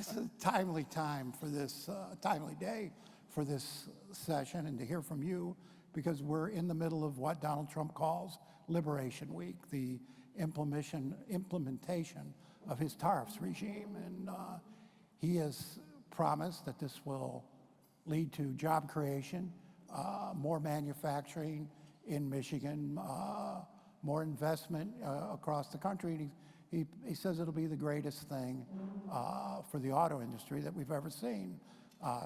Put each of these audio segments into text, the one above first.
This is a timely time for this, timely day for this session and to hear from you, because we're in the middle of what Donald Trump calls Liberation Week, the implementation of his tariffs regime. And he has promised that this will lead to job creation, more manufacturing in Michigan, more investment across the country. And he says it'll be the greatest thing for the auto industry that we've ever seen.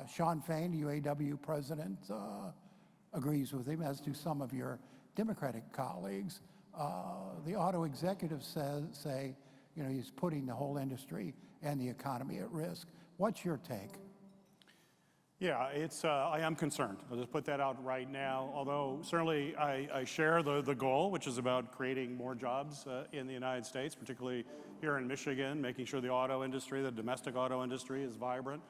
Shawn Fain, UAW president, agrees with him, as do some of your Democratic colleagues. The auto executives say, you know, he's putting the whole industry and the economy at risk. What's your take? Yeah, I am concerned. I'll just put that out right now. Although certainly I share the goal, which is about creating more jobs in the United States, particularly here in Michigan, making sure the auto industry, the domestic auto industry, is vibrant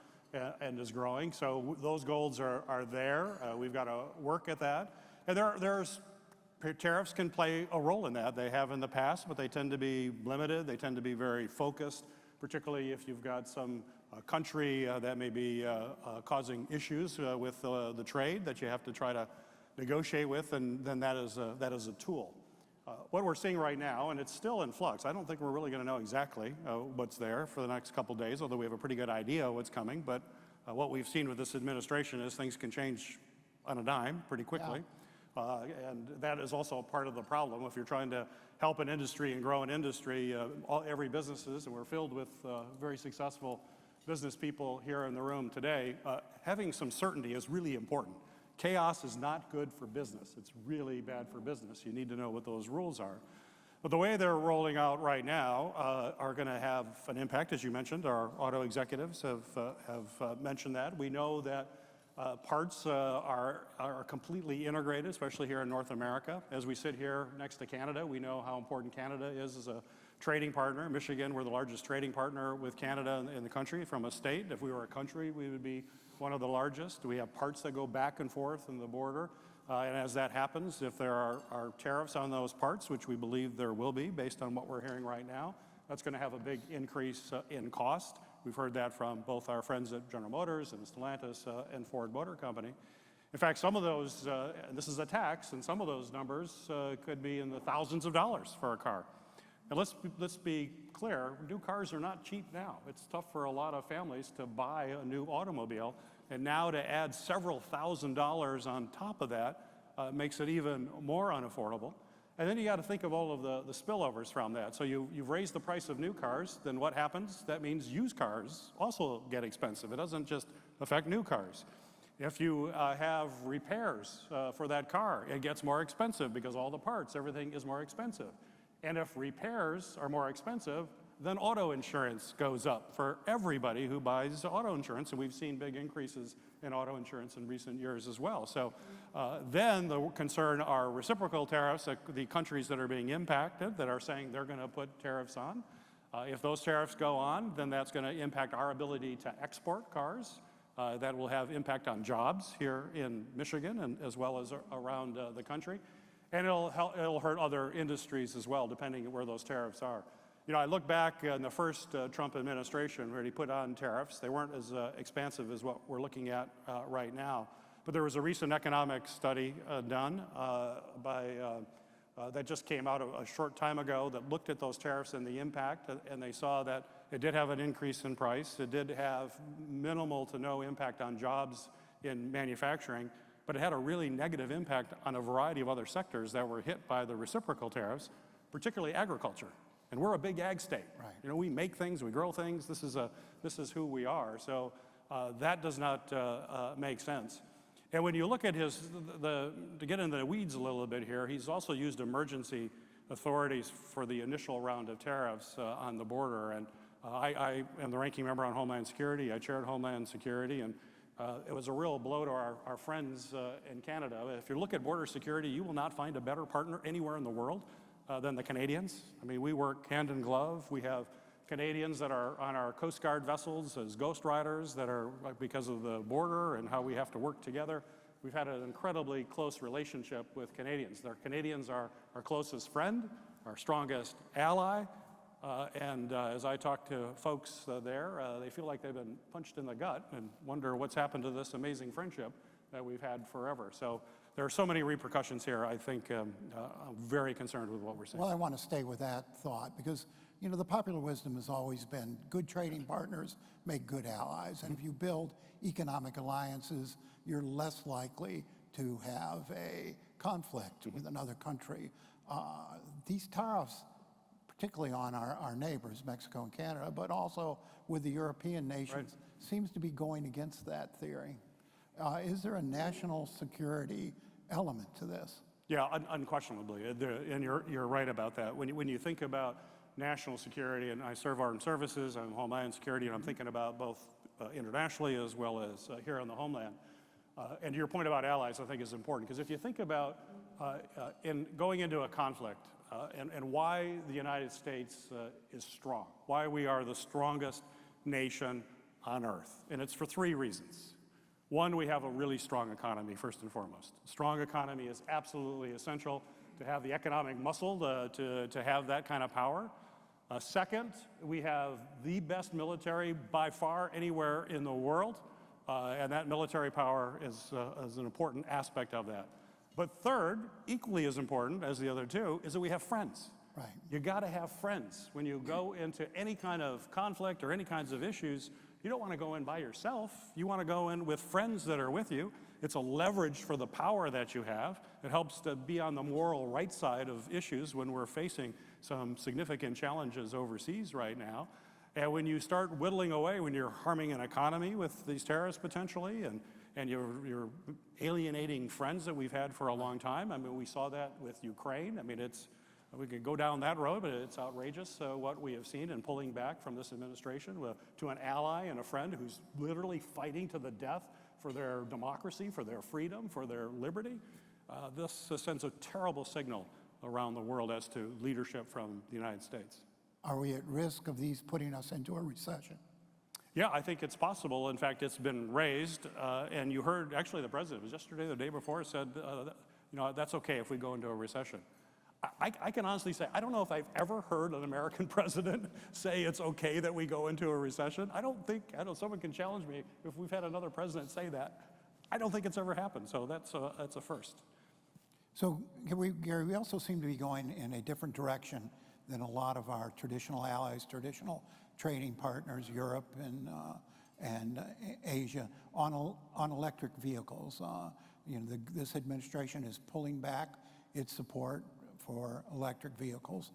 and is growing. So those goals are there. We've got to work at that. And there's tariffs can play a role in that. They have in the past, but they tend to be limited. They tend to be very focused, particularly if you've got some country that may be causing issues with the trade that you have to try to negotiate with, and then that is a tool. What we're seeing right now, and it's still in flux, I don't think we're really going to know exactly what's there for the next couple days, although we have a pretty good idea what's coming. But what we've seen with this administration is things can change on a dime pretty quickly. Yeah. And that is also part of the problem. If you're trying to help an industry and grow an industry, every businesses, and we're filled with very successful business people here in the room today, having some certainty is really important. Chaos is not good for business. It's really bad for business. You need to know what those rules are. But the way they're rolling out right now are going to have an impact, as you mentioned. Our auto executives have mentioned that. We know that parts are completely integrated, especially here in North America. As we sit here next to Canada, we know how important Canada is as a trading partner. Michigan, we're the largest trading partner with Canada in the country from a state. If we were a country, we would be one of the largest. We have parts that go back and forth in the border. And as that happens, if there are tariffs on those parts, which we believe there will be based on what we're hearing right now, that's going to have a big increase in cost. We've heard that from both our friends at General Motors and Stellantis and Ford Motor Company. In fact, some of those, and this is a tax, and some of those numbers could be in the thousands of dollars for a car. And let's be clear, new cars are not cheap now. It's tough for a lot of families to buy a new automobile, and now to add several $1,000s on top of that makes it even more unaffordable. And then you got to think of all of the spillovers from that. So you've raised the price of new cars, then what happens? That means used cars also get expensive. It doesn't just affect new cars. If you have repairs for that car, it gets more expensive because all the parts, everything is more expensive. And if repairs are more expensive, then auto insurance goes up for everybody who buys auto insurance. And we've seen big increases in auto insurance in recent years as well. So then the concern are reciprocal tariffs, the countries that are being impacted that are saying they're going to put tariffs on. If those tariffs go on, then that's going to impact our ability to export cars. That will have impact on jobs here in Michigan and as well as around the country. And it'll hurt other industries as well, depending on where those tariffs are. You know, I look back in the first Trump administration where he put on tariffs. They weren't as expansive as what we're looking at right now. But there was a recent economic study done that just came out a short time ago that looked at those tariffs and the impact, and they saw that it did have an increase in price. It did have minimal to no impact on jobs in manufacturing, but it had a really negative impact on a variety of other sectors that were hit by the reciprocal tariffs, particularly agriculture. And we're a big ag state. Right. You know, we make things, we grow things. This is who we are. So that does not make sense. And when you look at to get into the weeds a little bit here, he's also used emergency authorities for the initial round of tariffs on the border. And I am the ranking member on Homeland Security. I chaired Homeland Security, and it was a real blow to our friends in Canada. If you look at border security, you will not find a better partner anywhere in the world than the Canadians. I mean, we work hand in glove. We have Canadians that are on our Coast Guard vessels as ghost riders that are because of the border and how we have to work together. We've had an incredibly close relationship with Canadians. Canadians are our closest friend, our strongest ally, As I talk to folks there, they feel like they've been punched in the gut and wonder what's happened to this amazing friendship that we've had forever. So there are so many repercussions here. I think I'm very concerned with what we're seeing. Well, I want to stay with that thought because, you know, the popular wisdom has always been good trading partners make good allies. And if you build economic alliances, you're less likely to have a conflict with another country. These tariffs, particularly on our neighbors, Mexico and Canada, but also with the European nations, seems to be going against that theory. Is there a national security element to this? Yeah, unquestionably, and you're right about that. When you think about national security, and I serve armed services, I'm Homeland Security, and I'm thinking about both internationally as well as here on the homeland. And your point about allies, I think, is important, because if you think about in going into a conflict and why the United States is strong, why we are the strongest nation on earth, and it's for three reasons. One, we have a really strong economy, first and foremost. A strong economy is absolutely essential to have the economic muscle to have that kind of power. Second, we have the best military by far anywhere in the world, and that military power is an important aspect of that. But third, equally as important as the other two, is that we have friends. Right. You got to have friends. When you go into any kind of conflict or any kinds of issues, you don't want to go in by yourself. You want to go in with friends that are with you. It's a leverage for the power that you have. It helps to be on the moral right side of issues when we're facing some significant challenges overseas right now. And when you start whittling away, when you're harming an economy with these tariffs potentially, and you're alienating friends that we've had for a long time. I mean, we saw that with Ukraine. I mean, we could go down that road, but it's outrageous what we have seen in pulling back from this administration to an ally and a friend who's literally fighting to the death for their democracy, for their freedom, for their liberty. This sends a terrible signal around the world as to leadership from the United States. Are we at risk of these putting us into a recession? Yeah, I think it's possible. In fact, it's been raised, and you heard, actually the president, it was yesterday, the day before, said, that's okay if we go into a recession. I can honestly say, I don't know if I've ever heard an American president say it's okay that we go into a recession. I don't know, someone can challenge me if we've had another president say that. I don't think it's ever happened, so that's a first. So, Gary, we also seem to be going in a different direction than a lot of our traditional allies, traditional trading partners, Europe and Asia, on electric vehicles. This administration is pulling back its support for electric vehicles.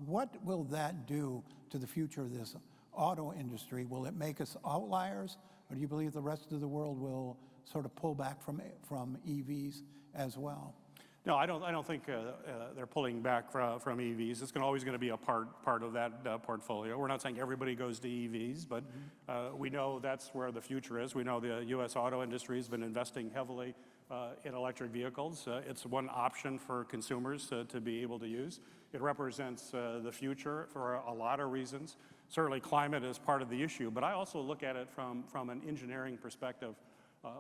What will that do to the future of this auto industry? Will it make us outliers, or do you believe the rest of the world will sort of pull back from EVs as well? No, I don't think they're pulling back from EVs. It's always going to be a part of that portfolio. We're not saying everybody goes to EVs, but we know that's where the future is. We know the U.S. auto industry has been investing heavily in electric vehicles. It's one option for consumers to be able to use. It represents the future for a lot of reasons. Certainly climate is part of the issue, but I also look at it from an engineering perspective.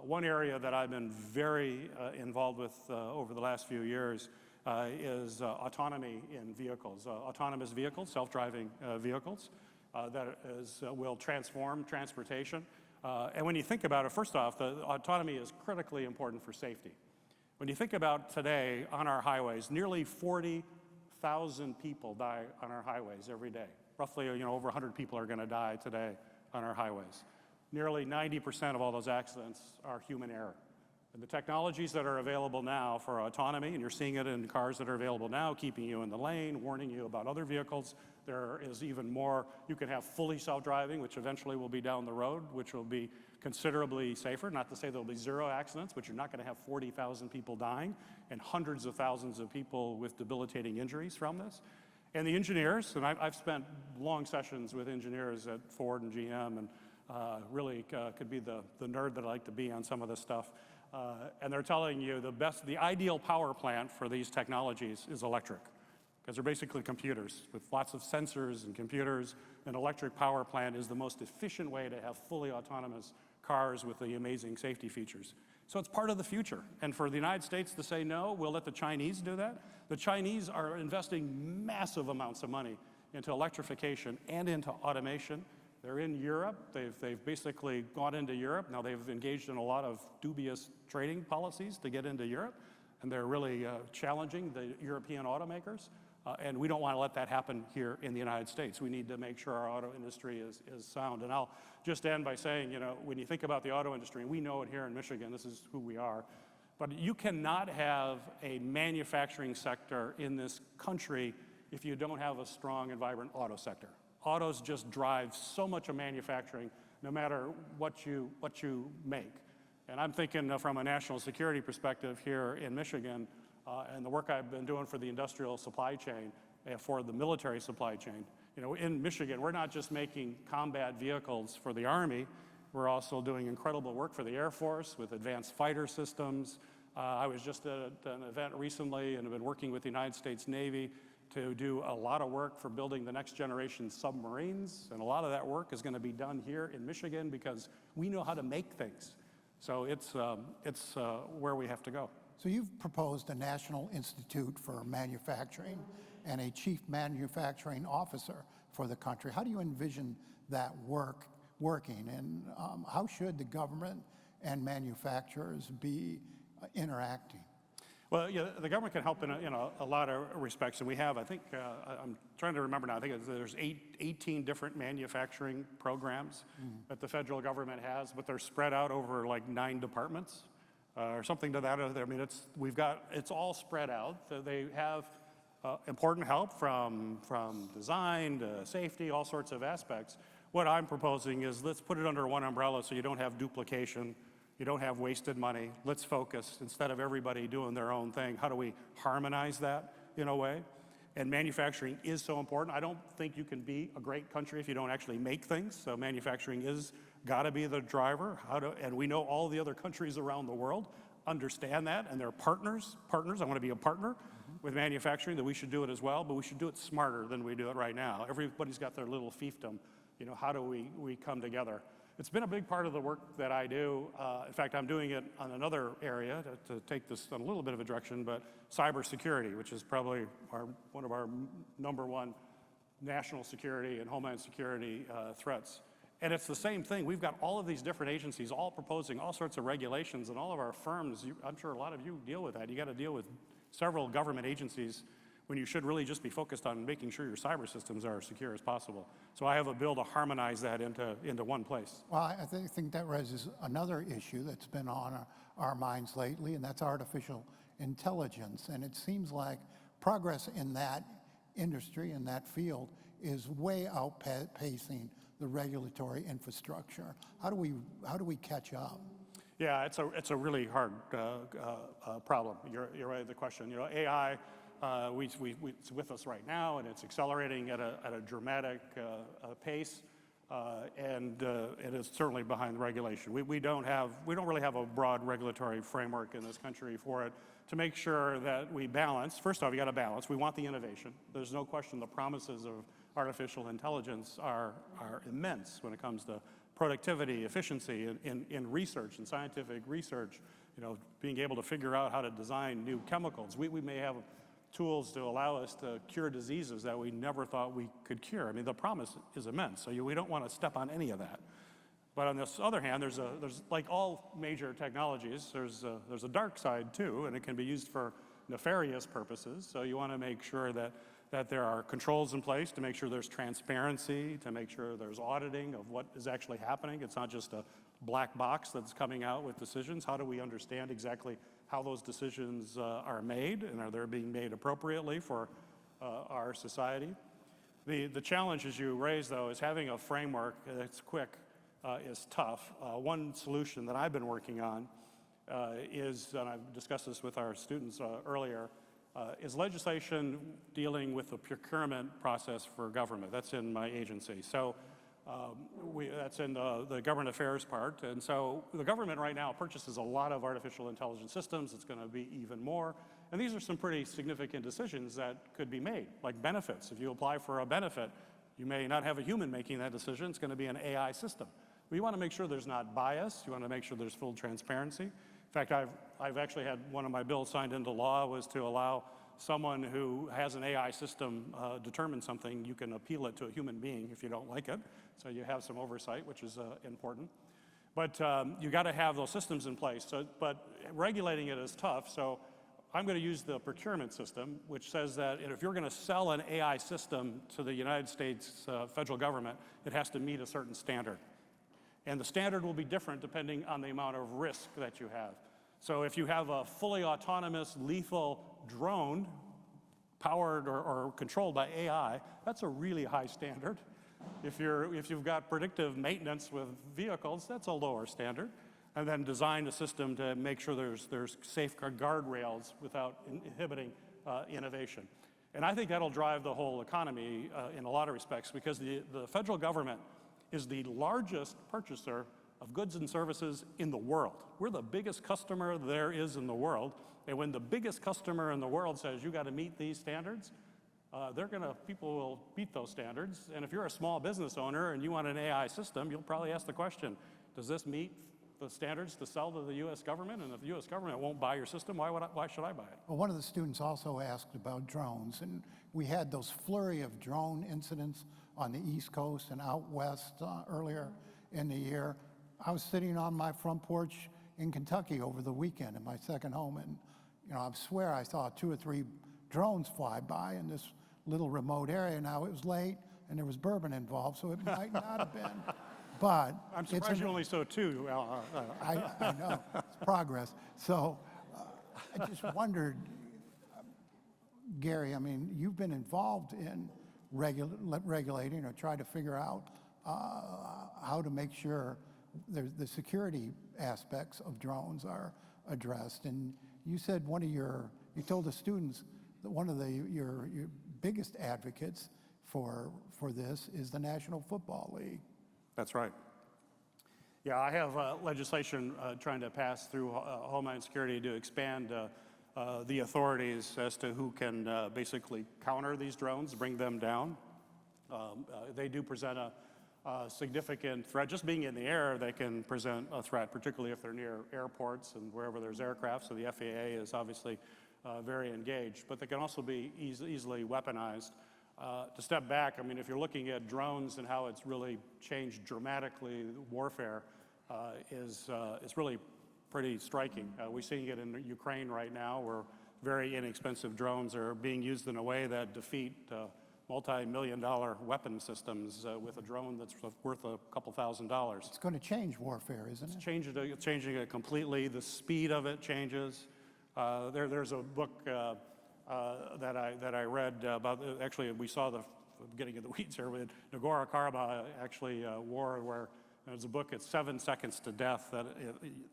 One area that I've been very involved with over the last few years is autonomy in vehicles, autonomous vehicles, self-driving vehicles that will transform transportation. And when you think about it, first off, the autonomy is critically important for safety. When you think about today on our highways, nearly 40,000 people die on our highways every day. Roughly, over 100 people are going to die today on our highways. Nearly 90% of all those accidents are human error. And the technologies that are available now for autonomy, and you're seeing it in cars that are available now, keeping you in the lane, warning you about other vehicles. There is even more. You can have fully self-driving, which eventually will be down the road, which will be considerably safer. Not to say there'll be zero accidents, but you're not going to have 40,000 people dying and hundreds of thousands of people with debilitating injuries from this. And the engineers, and I've spent long sessions with engineers at Ford and GM, and really could be the nerd that I like to be on some of this stuff. And they're telling you the ideal power plant for these technologies is electric, because they're basically computers with lots of sensors and computers. An electric power plant is the most efficient way to have fully autonomous cars with the amazing safety features. So it's part of the future. And for the United States to say no, we'll let the Chinese do that. The Chinese are investing massive amounts of money into electrification and into automation. They're in Europe. They've basically gone into Europe. Now they've engaged in a lot of dubious trading policies to get into Europe, and they're really challenging the European automakers. And we don't want to let that happen here in the United States. We need to make sure our auto industry is sound. And I'll just end by saying, when you think about the auto industry, and we know it here in Michigan, this is who we are, but you cannot have a manufacturing sector in this country if you don't have a strong and vibrant auto sector. Autos just drive so much of manufacturing, no matter what you make. And I'm thinking from a national security perspective here in Michigan, and the work I've been doing for the industrial supply chain, for the military supply chain. In Michigan, we're not just making combat vehicles for the Army, we're also doing incredible work for the Air Force with advanced fighter systems. I was just at an event recently and have been working with the United States Navy to do a lot of work for building the next generation submarines. And a lot of that work is going to be done here in Michigan because we know how to make things. So it's where we have to go. So you've proposed a National Institute for Manufacturing and a chief manufacturing officer for the country. How do you envision that working, and how should the government and manufacturers be interacting? Well, yeah, the government can help in a lot of respects, and we have, I think, I'm trying to remember now, I think there's 18 different manufacturing programs that the federal government has, but they're spread out over like 9 departments. Or something to that. I mean, it's all spread out. They have important help from design to safety, all sorts of aspects. What I'm proposing is let's put it under one umbrella so you don't have duplication, you don't have wasted money. Let's focus, instead of everybody doing their own thing, how do we harmonize that in a way? And manufacturing is so important. I don't think you can be a great country if you don't actually make things. So manufacturing is got to be the driver. And we know all the other countries around the world understand that, and they're partners. I want to be a partner with manufacturing, that we should do it as well, but we should do it smarter than we do it right now. Everybody's got their little fiefdom. How do we come together? It's been a big part of the work that I do. In fact, I'm doing it on another area to take this in a little bit of a direction, but cybersecurity, which is probably one of our number one national security and homeland security threats. And it's the same thing. We've got all of these different agencies all proposing all sorts of regulations, and all of our firms, I'm sure a lot of you deal with that. You got to deal with several government agencies when you should really just be focused on making sure your cyber systems are as secure as possible. So I have a bill to harmonize that into one place. Well, I think that raises another issue that's been on our minds lately, and that's artificial intelligence. And it seems like progress in that industry, in that field, is way outpacing the regulatory infrastructure. How do we catch up? Yeah, it's a really hard problem. You're right. The question, AI, it's with us right now, and it's accelerating at a dramatic pace, and it is certainly behind regulation. We don't really have a broad regulatory framework in this country for it to make sure that we balance. First off, you got to balance. We want the innovation. There's no question the promises of artificial intelligence are immense when it comes to productivity, efficiency in research and scientific research, being able to figure out how to design new chemicals. We may have tools to allow us to cure diseases that we never thought we could cure. I mean, the promise is immense, so we don't want to step on any of that. But on this other hand, there's like all major technologies, there's a dark side too, and it can be used for nefarious purposes. So you want to make sure that there are controls in place to make sure there's transparency, to make sure there's auditing of what is actually happening. It's not just a black box that's coming out with decisions. How do we understand exactly how those decisions are made, and are they being made appropriately for our society? The challenge, as you raised, though, is having a framework that's quick is tough. One solution that I've been working on is, and I've discussed this with our students earlier, is legislation dealing with the procurement process for government. That's in my agency. So that's in the government affairs part. And so the government right now purchases a lot of artificial intelligence systems. It's going to be even more. And these are some pretty significant decisions that could be made, like benefits. If you apply for a benefit, you may not have a human making that decision. It's going to be an AI system. We want to make sure there's not bias. You want to make sure there's full transparency. In fact, I've actually had one of my bills signed into law was to allow someone who has an AI system determine something, you can appeal it to a human being if you don't like it. So you have some oversight, which is important. But you got to have those systems in place. But regulating it is tough. So I'm going to use the procurement system, which says that if you're going to sell an AI system to the United States federal government, it has to meet a certain standard. And the standard will be different depending on the amount of risk that you have. So if you have a fully autonomous, lethal drone powered or controlled by AI, that's a really high standard. If you've got predictive maintenance with vehicles, that's a lower standard. And then design a system to make sure there's safeguard guardrails without inhibiting innovation. And I think that'll drive the whole economy in a lot of respects, because the federal government is the largest purchaser of goods and services in the world. We're the biggest customer there is in the world. And when the biggest customer in the world says you got to meet these standards, people will meet those standards. And if you're a small business owner and you want an AI system, you'll probably ask the question, does this meet the standards to sell to the U.S. government? And if the U.S. government won't buy your system, why should I buy it? Well, one of the students also asked about drones, and we had those flurry of drone incidents on the East Coast and out west earlier in the year. I was sitting on my front porch in Kentucky over the weekend in my second home, and I swear I saw 2 or 3 drones fly by in this little remote area. Now, it was late and there was bourbon involved, so it might not have been. But I'm surprised you only saw 2. I know, it's progress. So I just wondered, Gary, I mean, you've been involved in regulating or trying to figure out how to make sure the security aspects of drones are addressed. And you said you told the students that one of your biggest advocates for this is the National Football League. That's right. Yeah, I have legislation trying to pass through Homeland Security to expand the authorities as to who can basically counter these drones, bring them down. They do present a significant threat. Just being in the air, they can present a threat, particularly if they're near airports and wherever there's aircraft. So the FAA is obviously very engaged, but they can also be easily weaponized. To step back, I mean, if you're looking at drones and how it's really changed dramatically, warfare is really pretty striking. We're seeing it in Ukraine right now, where very inexpensive drones are being used in a way that defeat multi-million-dollar weapon systems with a drone that's worth a couple $1,000s. It's going to change warfare, isn't it? It's changing it completely. The speed of it changes. There's a book that I read about. Actually, we saw getting in the weeds here with Nagorno-Karabakh, actually war where there's a book. It's 7 seconds to death. That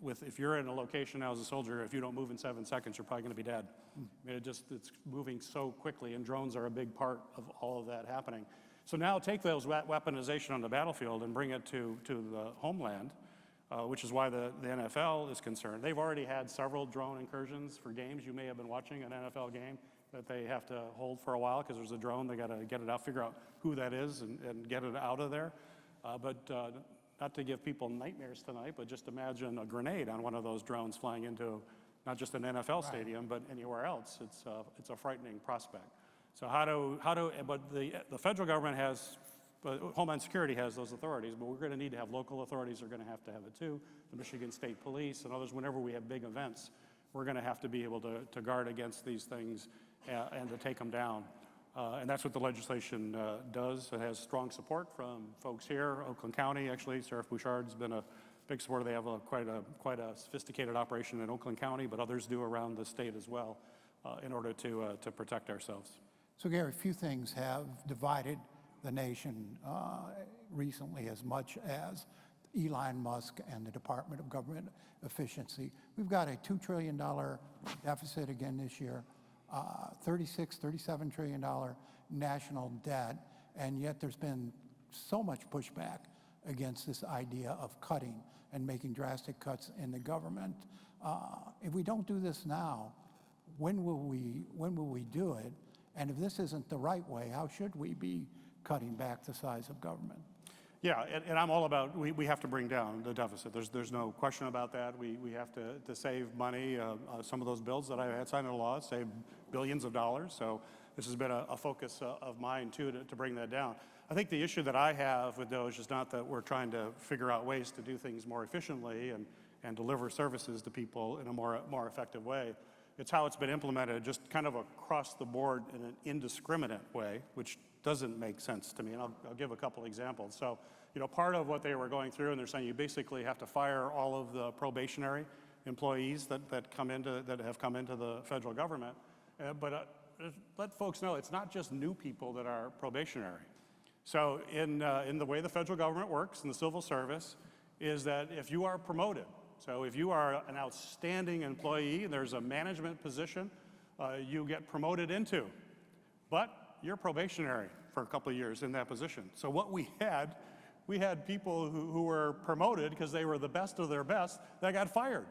if you're in a location now as a soldier, if you don't move in 7 seconds, you're probably going to be dead. I mean, it's moving so quickly, and drones are a big part of all of that happening. So now take those weaponization on the battlefield and bring it to the homeland, which is why the NFL is concerned. They've already had several drone incursions for games. You may have been watching an NFL game that they have to hold for a while because there's a drone. They got to get it out, figure out who that is, and get it out of there. But not to give people nightmares tonight, but just imagine a grenade on one of those drones flying into not just an NFL stadium, but anywhere else. It's a frightening prospect. So but the federal government has, Homeland Security has those authorities, but we're going to need to have local authorities are going to have it too. The Michigan State Police and others, whenever we have big events, we're going to have to be able to guard against these things and to take them down. And that's what the legislation does. It has strong support from folks here. Oakland County, actually, Sheriff Bouchard's been a big supporter. They have quite a sophisticated operation in Oakland County, but others do around the state as well in order to protect ourselves. So, Gary, few things have divided the nation recently as much as Elon Musk and the Department of Government Efficiency. We've got a $2 trillion deficit again this year, $37 trillion national debt, and yet there's been so much pushback against this idea of cutting and making drastic cuts in the government. If we don't do this now, when will we do it? And if this isn't the right way, how should we be cutting back the size of government? Yeah, and I'm all about, we have to bring down the deficit. There's no question about that. We have to save money. Some of those bills that I had signed into law save billions of dollars. So this has been a focus of mine too to bring that down. I think the issue that I have with DOGE is not that we're trying to figure out ways to do things more efficiently and deliver services to people in a more effective way. It's how it's been implemented, just kind of across the board in an indiscriminate way, which doesn't make sense to me, and I'll give a couple examples. So, part of what they were going through, and they're saying you basically have to fire all of the probationary employees that have come into the federal government. But let folks know it's not just new people that are probationary. So in the way the federal government works in the civil service is that if you are promoted, so if you are an outstanding employee and there's a management position you get promoted into, but you're probationary for a couple of years in that position. So what we had people who were promoted because they were the best of their best that got fired.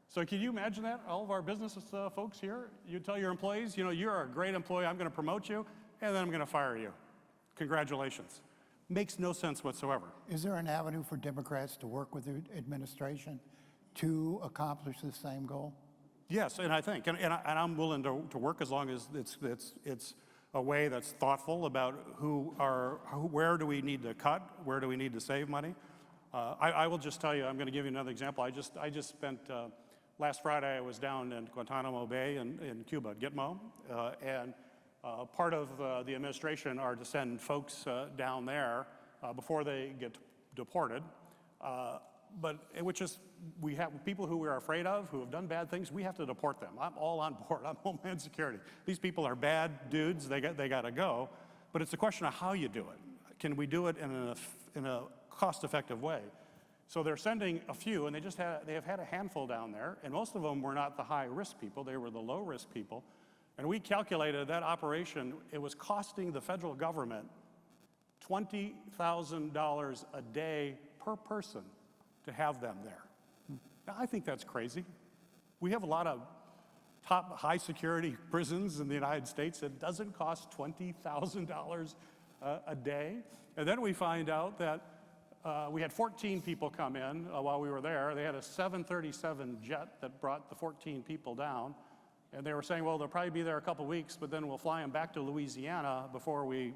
So can you imagine that? All of our business folks here, you tell your employees, you're a great employee, I'm going to promote you, and then I'm going to fire you. Congratulations. Makes no sense whatsoever. Is there an avenue for Democrats to work with the administration to accomplish the same goal? Yes, and I think, and I'm willing to work as long as it's a way that's thoughtful about where do we need to cut, where do we need to save money. I will just tell you, I'm going to give you another example. I just spent, last Friday I was down in Guantanamo Bay in Cuba, Gitmo, and part of the administration are to send folks down there before they get deported. We have people who we're afraid of, who have done bad things, we have to deport them. I'm all on board. I'm Homeland Security. These people are bad dudes. They got to go. But it's a question of how you do it. Can we do it in a cost-effective way? So they're sending a few, and they have had a handful down there, and most of them were not the high-risk people. They were the low-risk people. And we calculated that operation, it was costing the federal government $20,000 a day per person to have them there. Now, I think that's crazy. We have a lot of top high security prisons in the United States. It doesn't cost $20,000 a day. And then we find out that we had 14 people come in while we were there. They had a 737 jet that brought the 14 people down. And they were saying, well, they'll probably be there a couple weeks, but then we'll fly them back to Louisiana before we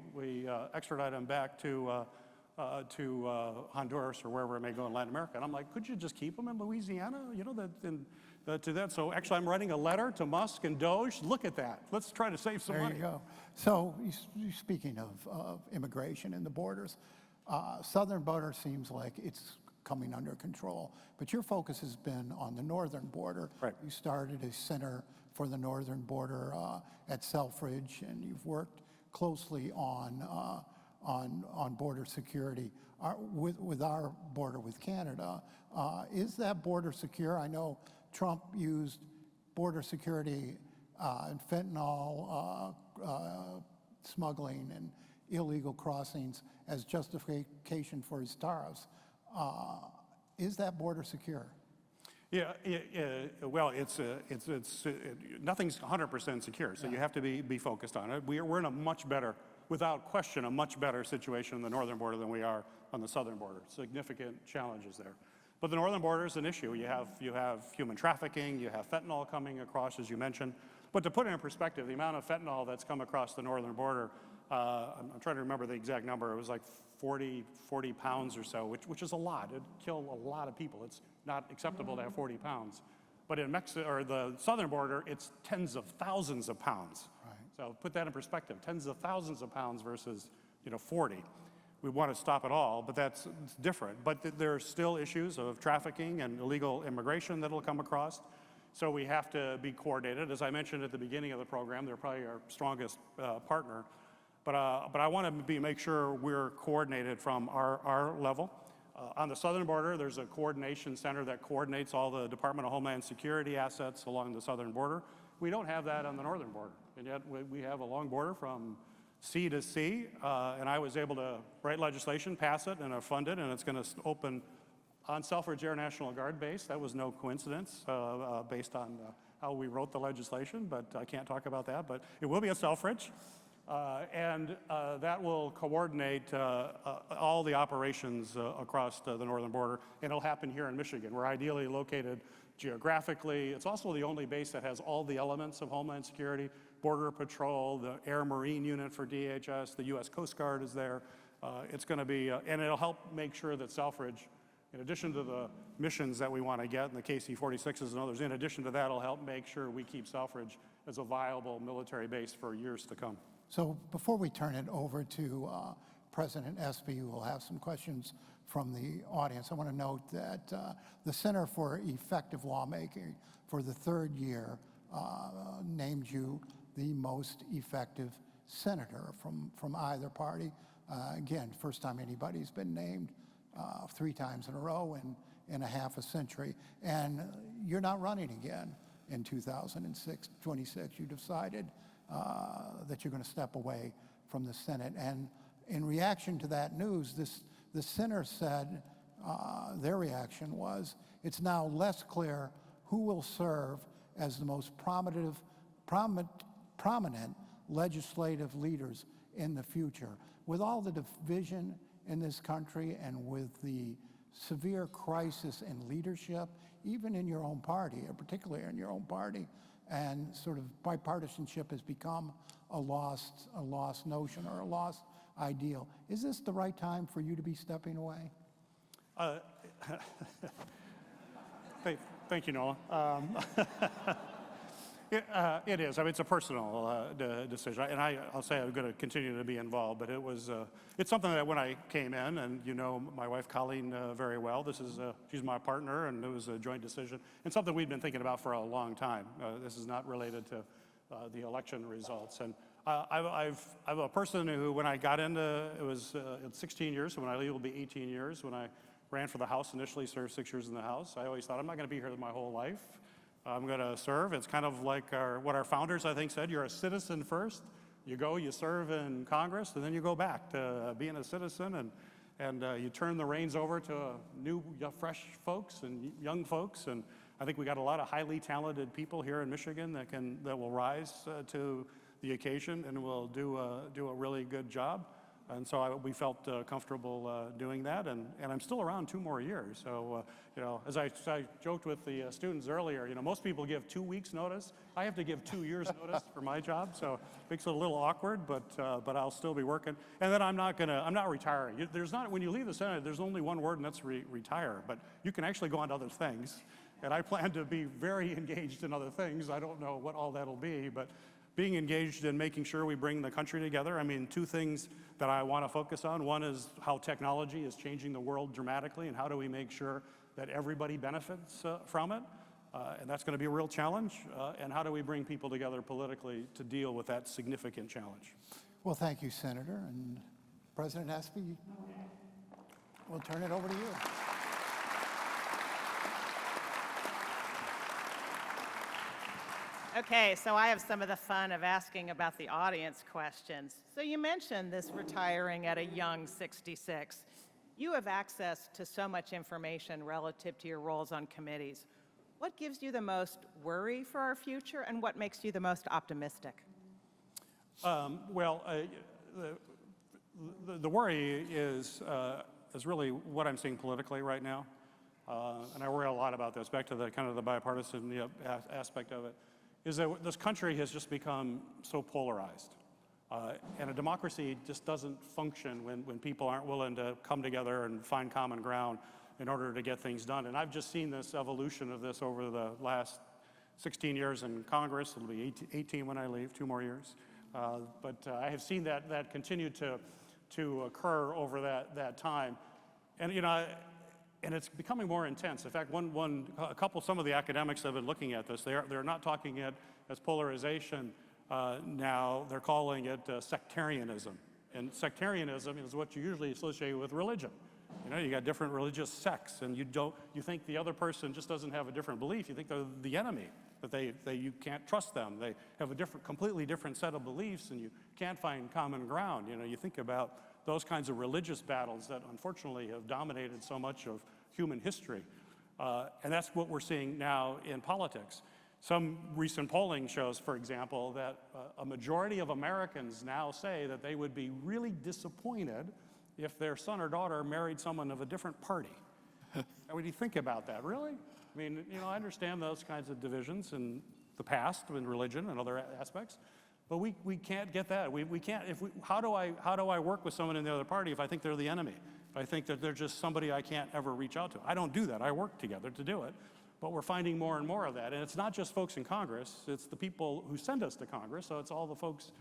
extradite them back to Honduras or wherever it may go in Latin America. And I'm like, could you just keep them in Louisiana? To that. So actually, I'm writing a letter to Musk and DOGE. Look at that. Let's try to save some money. There you go. So speaking of immigration and the borders, southern border seems like it's coming under control, but your focus has been on the northern border. Right. You started a center for the northern border at Selfridge, and you've worked closely on border security with our border with Canada. Is that border secure? I know Trump used border security and fentanyl smuggling and illegal crossings as justification for his tariffs. Is that border secure? Yeah, well, nothing's 100% secure, so you have to be focused on it. We're in a much better, without question, a much better situation on the northern border than we are on the southern border. Significant challenges there. But the northern border is an issue. You have human trafficking, you have fentanyl coming across, as you mentioned. But to put it in perspective, the amount of fentanyl that's come across the northern border, I'm trying to remember the exact number. It was like 40 pounds or so, which is a lot. It'd kill a lot of people. It's not acceptable to have 40 pounds. But in Mexico, or the southern border, it's tens of thousands of pounds. Right. So put that in perspective, tens of thousands of pounds versus 40. We want to stop it all, but it's different. But there are still issues of trafficking and illegal immigration that'll come across. So we have to be coordinated. As I mentioned at the beginning of the program, they're probably our strongest partner. But I want to make sure we're coordinated from our level. On the southern border, there's a coordination center that coordinates all the Department of Homeland Security assets along the southern border. We don't have that on the northern border, and yet we have a long border from sea to sea, and I was able to write legislation, pass it, and fund it, and it's going to open on Selfridge Air National Guard base. That was no coincidence based on how we wrote the legislation, but I can't talk about that. But it will be at Selfridge. and that will coordinate all the operations across the northern border, and it'll happen here in Michigan. We're ideally located geographically. It's also the only base that has all the elements of Homeland Security, Border Patrol, the Air Marine Unit for DHS, the U.S. Coast Guard is there. It's going to be, and it'll help make sure that Selfridge, in addition to the missions that we want to get, and the KC-46s and others, in addition to that, it'll help make sure we keep Selfridge as a viable military base for years to come. So before we turn it over to President Espy, who will have some questions from the audience, I want to note that the Center for Effective Lawmaking for the third year named you the most effective senator from either party. Again, first time anybody's been named 3 times in a row in a half a century. And you're not running again in 2026. You decided that you're going to step away from the Senate. And in reaction to that news, the Center said, their reaction was, it's now less clear who will serve as the most prominent legislative leaders in the future. With all the division in this country and with the severe crisis in leadership, even in your own party, or particularly in your own party, and sort of bipartisanship has become a lost notion or a lost ideal. Is this the right time for you to be stepping away? Thank you, Noah. It is. I mean, it's a personal decision, and I'll say I'm going to continue to be involved. But it's something that when I came in, and you know my wife Colleen very well. She's my partner, and it was a joint decision, and something we've been thinking about for a long time. This is not related to the election results. And I'm a person who, when I got into, it was 16 years. So when I leave, it will be 18 years. When I ran for the House initially, served 6 years in the House. I always thought I'm not going to be here my whole life. I'm going to serve. It's kind of like what our founders, I think, said. You're a citizen first. You go, you serve in Congress, and then you go back to being a citizen, and you turn the reins over to new, fresh folks and young folks. And I think we got a lot of highly talented people here in Michigan that will rise to the occasion and will do a really good job. And so we felt comfortable doing that, and I'm still around 2 more years. So, as I joked with the students earlier, most people give 2 weeks notice. I have to give 2 years notice for my job, so it makes it a little awkward, but I'll still be working. And then I'm not retiring. When you leave the Senate, there's only one word, and that's retire, but you can actually go on to other things. And I plan to be very engaged in other things. I don't know what all that'll be, but being engaged in making sure we bring the country together. I mean, 2 things that I want to focus on. One is how technology is changing the world dramatically, and how do we make sure that everybody benefits from it. And that's going to be a real challenge. And how do we bring people together politically to deal with that significant challenge? Well, thank you, Senator. And President Espy, we'll turn it over to you. Okay, so I have some of the fun of asking about the audience questions. So you mentioned this retiring at a young 66. You have access to so much information relative to your roles on committees. What gives you the most worry for our future, and what makes you the most optimistic? Well, the worry is really what I'm seeing politically right now. And I worry a lot about this, back to the kind of the bipartisan aspect of it. Is that this country has just become so polarized. And a democracy just doesn't function when people aren't willing to come together and find common ground in order to get things done. And I've just seen this evolution of this over the last 16 years in Congress. It'll be 18 when I leave, 2 more years. But I have seen that continue to occur over that time. And, and it's becoming more intense. In fact, some of the academics have been looking at this. They're not talking it as polarization now. They're calling it sectarianism. And sectarianism is what you usually associate with religion. You got different religious sects, and you think the other person just doesn't have a different belief. You think they're the enemy, that you can't trust them. They have a completely different set of beliefs, and you can't find common ground. You think about those kinds of religious battles that unfortunately have dominated so much of human history. And that's what we're seeing now in politics. Some recent polling shows, for example, that a majority of Americans now say that they would be really disappointed if their son or daughter married someone of a different party. When you think about that, really? I mean, I understand those kinds of divisions in the past, in religion and other aspects, but we can't get that. We can't, how do I work with someone in the other party if I think they're the enemy? If I think that they're just somebody I can't ever reach out to? I don't do that. I work together to do it. But we're finding more and more of that. And it's not just folks in Congress, it's the people who send us to Congress, so it's all the folks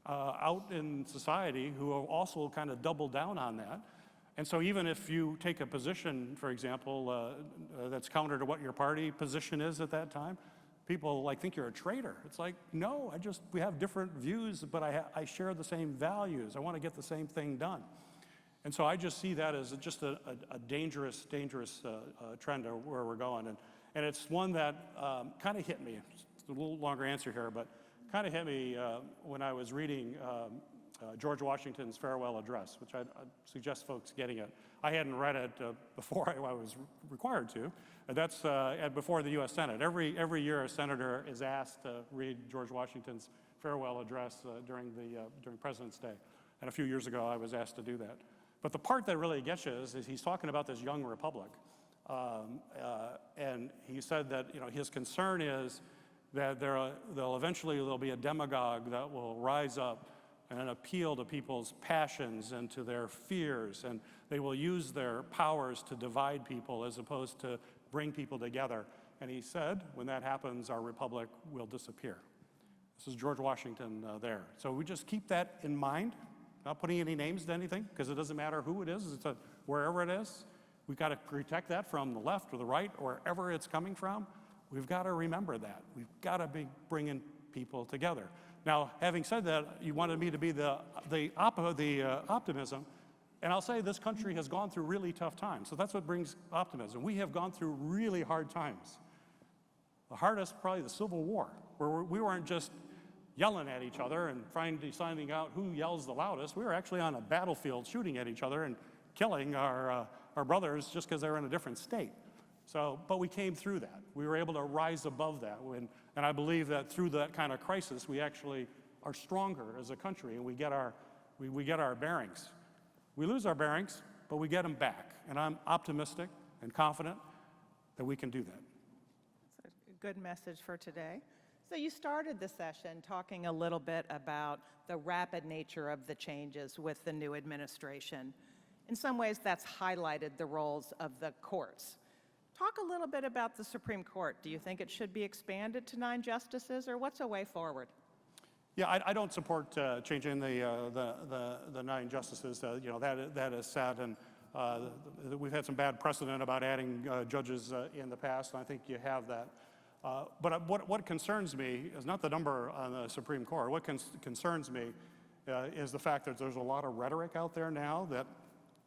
out in society who have also kind of doubled down on that. And so even if you take a position, for example, that's counter to what your party position is at that time, people think you're a traitor. It's like, no, we have different views, but I share the same values. I want to get the same thing done. And so I just see that as just a dangerous trend of where we're going. And it's one that kind of hit me. It's a little longer answer here, but kind of hit me when I was reading George Washington's farewell address, which I suggest folks getting it. I hadn't read it before I was required to. That's before the U.S. Senate. Every year a senator is asked to read George Washington's farewell address during President's Day. And a few years ago I was asked to do that. But the part that really gets you is he's talking about this young republic. And he said that his concern is that there'll be a demagogue that will rise up and appeal to people's passions and to their fears, and they will use their powers to divide people as opposed to bring people together. And he said, when that happens, our republic will disappear. This is George Washington there. So we just keep that in mind, not putting any names to anything, because it doesn't matter who it is, wherever it is. We've got to protect that from the left or the right, or wherever it's coming from. We've got to remember that. We've got to be bringing people together. Now, having said that, you wanted me to be the optimism, and I'll say this country has gone through really tough times, so that's what brings optimism. We have gone through really hard times. The hardest, probably the Civil War, where we weren't just yelling at each other and finding out who yells the loudest. We were actually on a battlefield shooting at each other and killing our brothers just because they were in a different state. So, but we came through that. We were able to rise above that. And I believe that through that kind of crisis, we actually are stronger as a country, and we get our bearings. We lose our bearings, but we get them back. And I'm optimistic and confident that we can do that. That's a good message for today. So you started the session talking a little bit about the rapid nature of the changes with the new administration. In some ways, that's highlighted the roles of the courts. Talk a little bit about the Supreme Court. Do you think it should be expanded to 9 justices, or what's a way forward? Yeah, I don't support changing the 9 justices. That is sad, and we've had some bad precedent about adding judges in the past, and I think you have that. But what concerns me is not the number on the Supreme Court. What concerns me is the fact that there's a lot of rhetoric out there now that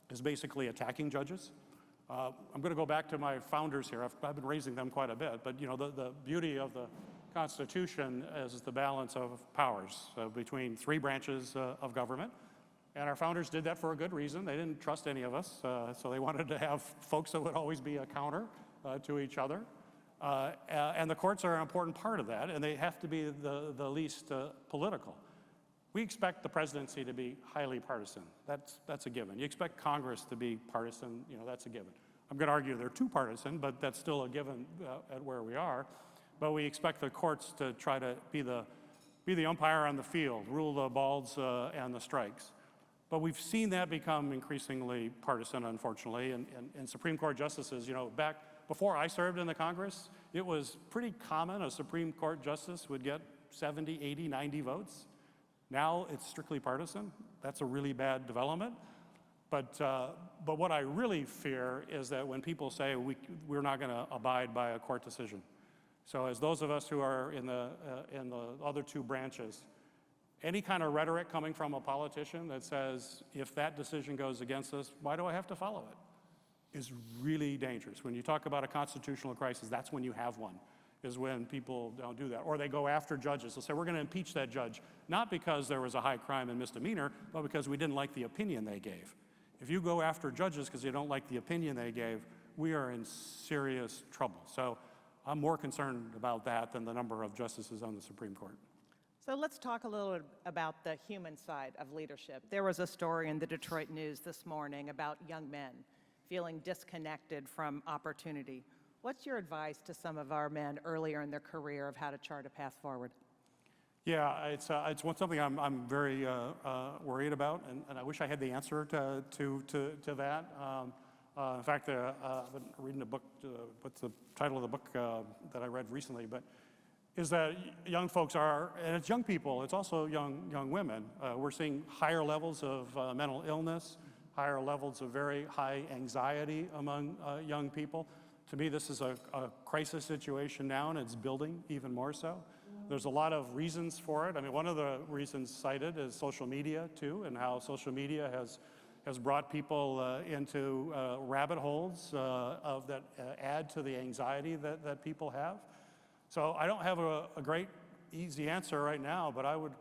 is basically attacking judges. I'm going to go back to my founders here. I've been raising them quite a bit, but the beauty of the Constitution is the balance of powers between 3 branches of government, and our founders did that for a good reason. They didn't trust any of us, so they wanted to have folks that would always be a counter to each other, and the courts are an important part of that, and they have to be the least political. We expect the presidency to be highly partisan. That's a given. You expect Congress to be partisan, that's a given. I'm going to argue they're too partisan, but that's still a given at where we are. But we expect the courts to try to be the umpire on the field, rule the balls and the strikes. But we've seen that become increasingly partisan, unfortunately, and Supreme Court justices, back before I served in the Congress, it was pretty common a Supreme Court justice would get 70, 80, 90 votes. Now it's strictly partisan. That's a really bad development. But what I really fear is that when people say we're not going to abide by a court decision. So as those of us who are in the other 2 branches, any kind of rhetoric coming from a politician that says, if that decision goes against us, why do I have to follow it, is really dangerous. When you talk about a constitutional crisis, that's when you have one, is when people don't do that. Or they go after judges. They'll say, we're going to impeach that judge, not because there was a high crime and misdemeanor, but because we didn't like the opinion they gave. If you go after judges because you don't like the opinion they gave, we are in serious trouble. So I'm more concerned about that than the number of justices on the Supreme Court. So let's talk a little bit about the human side of leadership. There was a story in the Detroit News this morning about young men feeling disconnected from opportunity. What's your advice to some of our men earlier in their career of how to chart a path forward? Yeah, it's something I'm very worried about, and I wish I had the answer to that. In fact, I've been reading a book, what's the title of the book that I read recently, but is that young folks are, and it's young people, it's also young women. We're seeing higher levels of mental illness, higher levels of very high anxiety among young people. To me, this is a crisis situation now, and it's building even more so. There's a lot of reasons for it. I mean, one of the reasons cited is social media, too, and how social media has brought people into rabbit holes that add to the anxiety that people have. So I don't have a great, easy answer right now, but I would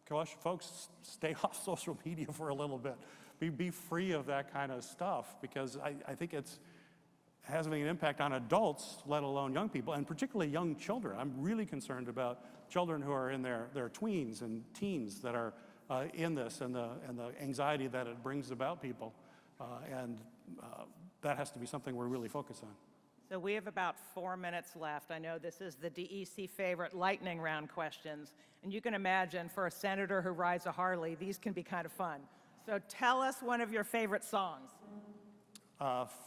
caution folks, stay off social media for a little bit. Be free of that kind of stuff, because I think it's having an impact on adults, let alone young people, and particularly young children. I'm really concerned about children who are in their tweens and teens that are in this, and the anxiety that it brings about people. That has to be something we're really focused on. So we have about 4 minutes left. I know this is the DEC favorite lightning round questions, and you can imagine for a senator who rides a Harley, these can be kind of fun. So tell us one of your favorite songs.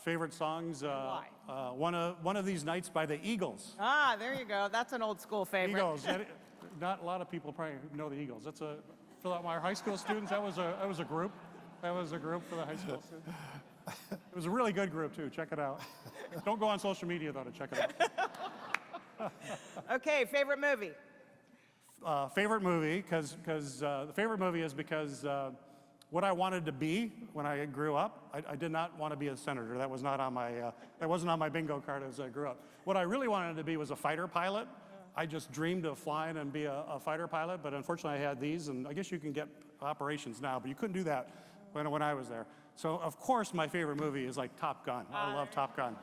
Favorite songs? Why? One of These Nights by the Eagles. Ah, there you go. That's an old school favorite. Eagles. Not a lot of people probably know the Eagles. That's for my high school students. That was a group. That was a group for the high school students. It was a really good group too. Check it out. Don't go on social media though to check it out. Okay, favorite movie. Favorite movie, because the favorite movie is because what I wanted to be when I grew up. I did not want to be a senator. That was not on my that wasn't on my bingo card as I grew up. What I really wanted to be was a fighter pilot. I just dreamed of flying and be a fighter pilot, but unfortunately I had these, and I guess you can get operations now, but you couldn't do that when I was there. So of course my favorite movie is like Top Gun. I love Top Gun.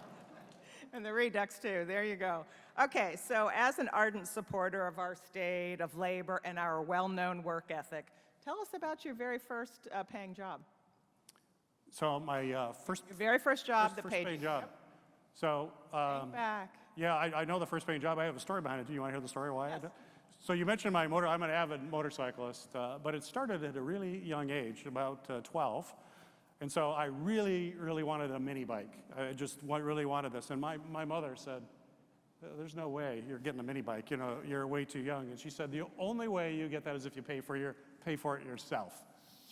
And the Redux too, there you go. Okay, so as an ardent supporter of our state, of labor, and our well-known work ethic, tell us about your very first paying job. So my Your very first job that first paid paying you. job. So Think back. yeah, I know the first paying job. I have a story behind it. Do you want to hear the story why I did? So you mentioned my motor. I'm an avid motorcyclist, but it started at a really young age, about 12. And so I really, really wanted a mini bike. I just really wanted this. And my mother said, there's no way you're getting a mini bike. You know, you're way too young. And she said, the only way you get that is if you pay for it yourself.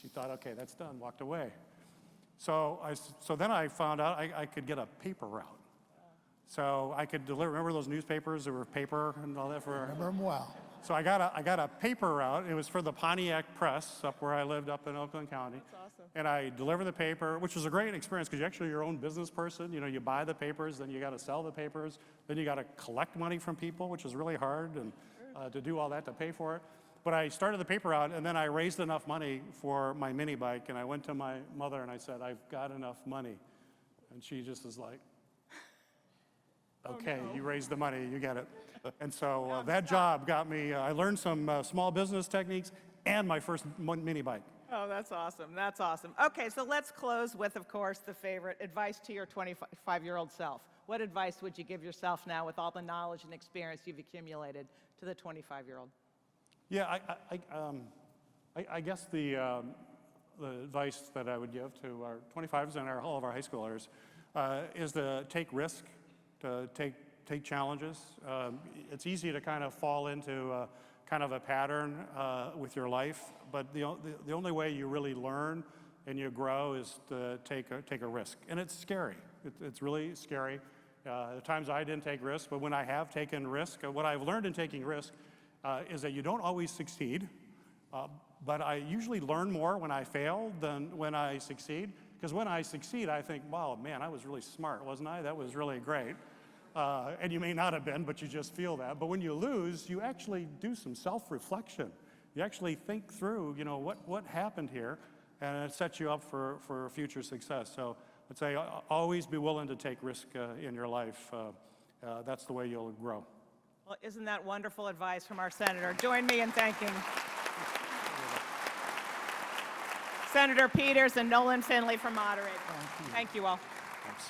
She thought, okay, that's done, walked away. So then I found out I could get a paper route. So I could deliver, remember those newspapers that were paper and all that for? Remember him well. So I got a paper route. It was for the Pontiac Press up where I lived up in Oakland County. That's awesome. And I delivered the paper, which was a great experience because you're actually your own business person. You know, you buy the papers, then you got to sell the papers, then you got to collect money from people, which is really hard, and to do all that to pay for it. But I started the paper route, and then I raised enough money for my mini bike, and I went to my mother and I said, I've got enough money. And she just was like, okay, you raised the money, you get it. And so that job got me, I learned some small business techniques and my first mini bike. Oh, that's awesome. That's awesome. Okay, so let's close with, of course, the favorite advice to your 25-year-old self. What advice would you give yourself now with all the knowledge and experience you've accumulated to the 25-year-old? Yeah, I guess the advice that I would give to our 25s and all of our high schoolers is to take risk, to take challenges. It's easy to kind of fall into kind of a pattern with your life, but the only way you really learn and you grow is to take a risk. And it's scary. It's really scary. At times I didn't take risks, but when I have taken risk, what I've learned in taking risk is that you don't always succeed, but I usually learn more when I fail than when I succeed. Because when I succeed, I think, wow, man, I was really smart, wasn't I? That was really great. And you may not have been, but you just feel that. But when you lose, you actually do some self-reflection. You actually think through, you know, what happened here, and it sets you up for future success. So I'd say always be willing to take risk in your life. That's the way you'll grow. Well, isn't that wonderful advice from our senator? Join me in thanking Senator Peters and Nolan Finley for moderating. Thank you all. Thanks.